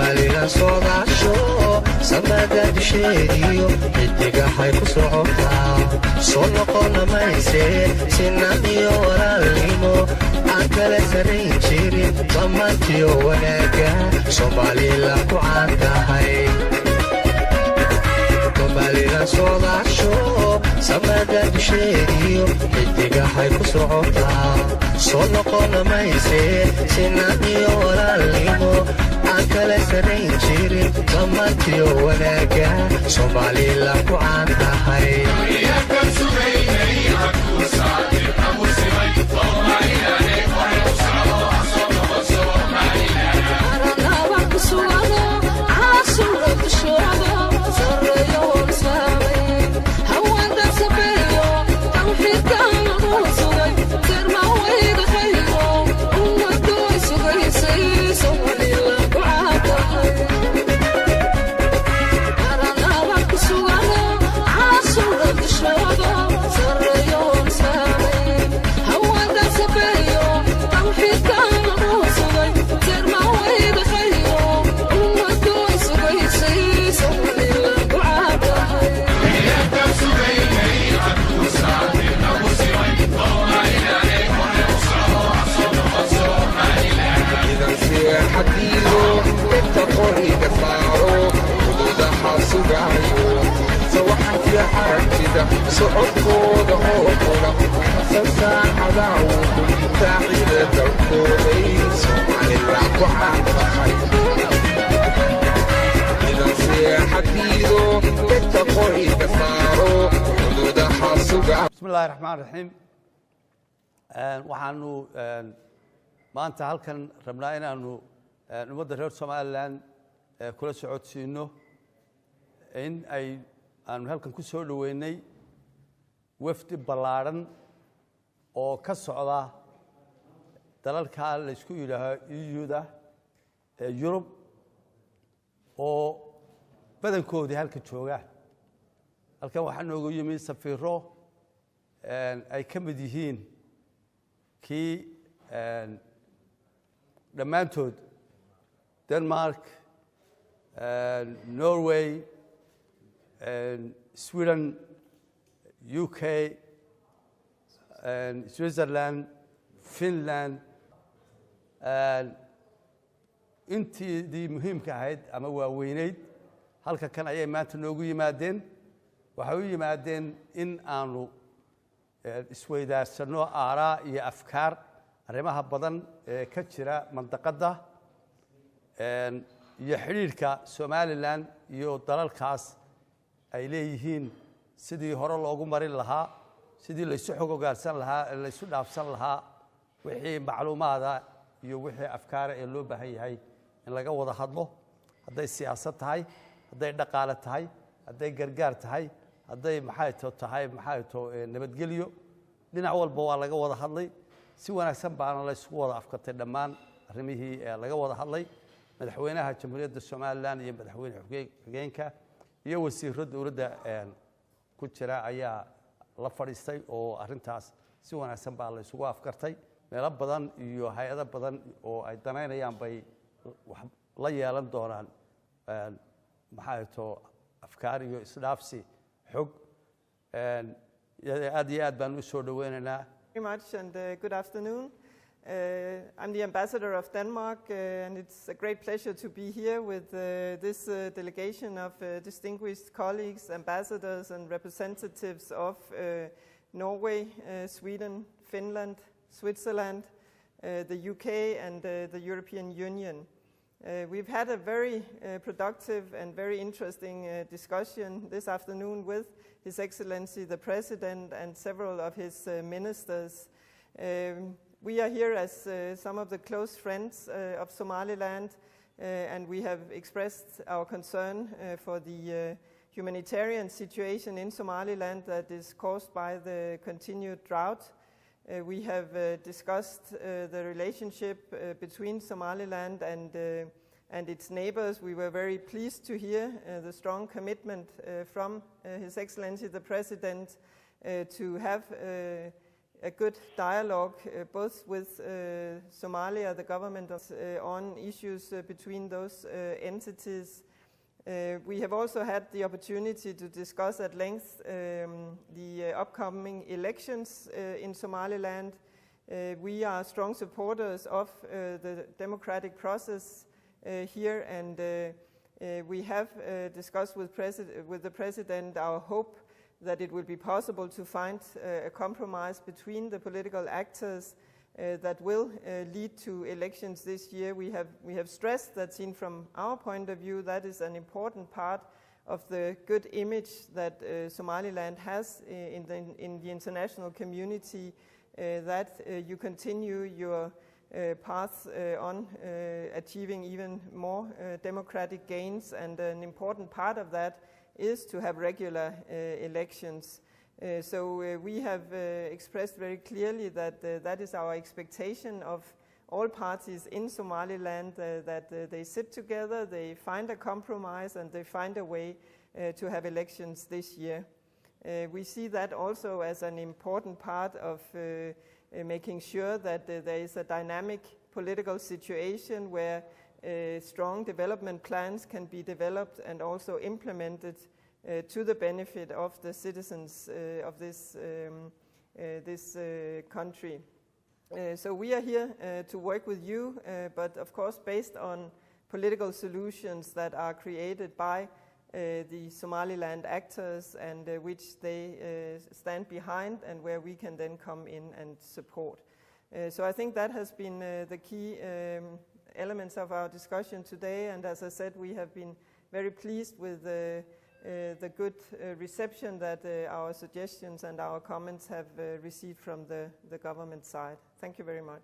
Somaliland soodaasho samada disheediyo xidiga hay ku socotaa soo noqona mayse sinaan iyo walaalnimo aan kala sarayn jirin dhammaantiyo wanaaga Somaliland ku caan tahay Somaliland soodaasho samada disheediyo xidiga hay ku socotaa soo noqona mayse sinaan iyo walaalnimo aan kala sarayn jirin dhammaantiyo wanaaga Somaliland ku caan tahay صعودكودا هوكودا حساسا عداوكم تاحيدا دلكودي Somaliland ku caan tahay idan seexadiido inta qoriga saaro xuduudaha suga bismillaahi raxmaani raxiim waxaanu maanta halkan rabnaa inaanu ummadda reer Somaliland kula socodsiino in ay aanu halkan ku soo dhaweynay wafdi ballaaran oo ka socda dalalka la isku yiraahdo EU-da Yurub oo badankoodii halka jooga halkan waxaa noogu yimid safiiro ay ka mid yihiin kii dhammaantood Denmark, Norway, Sweden, UK, Switzerland, Finland, intii muhiimka ahayd ama waaweynayd halka kan ayay maanta noogu yimaadeen waxay u yimaadeen in aanu isweydaarsano aaraa iyo afkaar arrimaha badan ee ka jira mandaqada iyo xiriirka Somaliland iyo dalalkaas ay leeyihiin sidii hore loogu marin lahaa sidii la isu xog ogaarsan lahaa la isu dhaafsan lahaa wixii macluumaada iyo wixii afkaar ee loo baahan yahay in laga wada hadlo haday siyaasad tahay haday dhaqaale tahay haday gargaar tahay haday tahay nabadgelyo dhinac walba waa laga wada hadlay si wanaagsan baana la isku wada afkartay dhammaan arrimihii laga wada hadlay madaxweynaha jamhuuriyadda Somaliland iyo madaxweyne xigeenka iyo wasiirro dawladda ku jira ayaa la fadhiistay oo arrintaas si wanaagsan baa la isugu afkartay meelo badan iyo hay'ado badan oo ay danaynayaan bay la yeelan doonaan afkaar iyo isdhaafsi xog aad iyo aad baan u soo dhaweynaynaa. Very much and good afternoon. I'm the ambassador of Denmark and it's a great pleasure to be here with this delegation of distinguished colleagues, ambassadors and representatives of Norway, Sweden, Finland, Switzerland, the UK and the European Union. We've had a very productive and very interesting discussion this afternoon with His Excellency the President and several of his ministers. We are here as some of the close friends of Somaliland and we have expressed our concern for the humanitarian situation in Somaliland that is caused by the continued drought. We have discussed the relationship between Somaliland and its neighbors. We were very pleased to hear the strong commitment from His Excellency the President to have a good dialogue both with Somalia, the government, on issues between those entities. We have also had the opportunity to discuss at length the upcoming elections in Somaliland. We are strong supporters of the democratic process here, and we have discussed with the President our hope that it will be possible to find a compromise between the political actors that will lead to elections this year. We have stressed that, seen from our point of view, that is an important part of the good image that Somaliland has in the international community, that you continue your path on achieving even more democratic gains, and an important part of that is to have regular elections. So we have expressed very clearly that that is our expectation of all parties in Somaliland, that they sit together, they find a compromise, and they find a way to have elections this year. We see that also as an important part of making sure that there is a dynamic political situation where strong development plans can be developed and also implemented to the benefit of the citizens of this country. So we are here to work with you, but of course based on political solutions that are created by the Somaliland actors, and which they stand behind, and where we can then come in and support. So I think that has been the key elements of our discussion today, and as I said, we have been very pleased with the good reception that our suggestions and our comments have received from the government side. Thank you very much.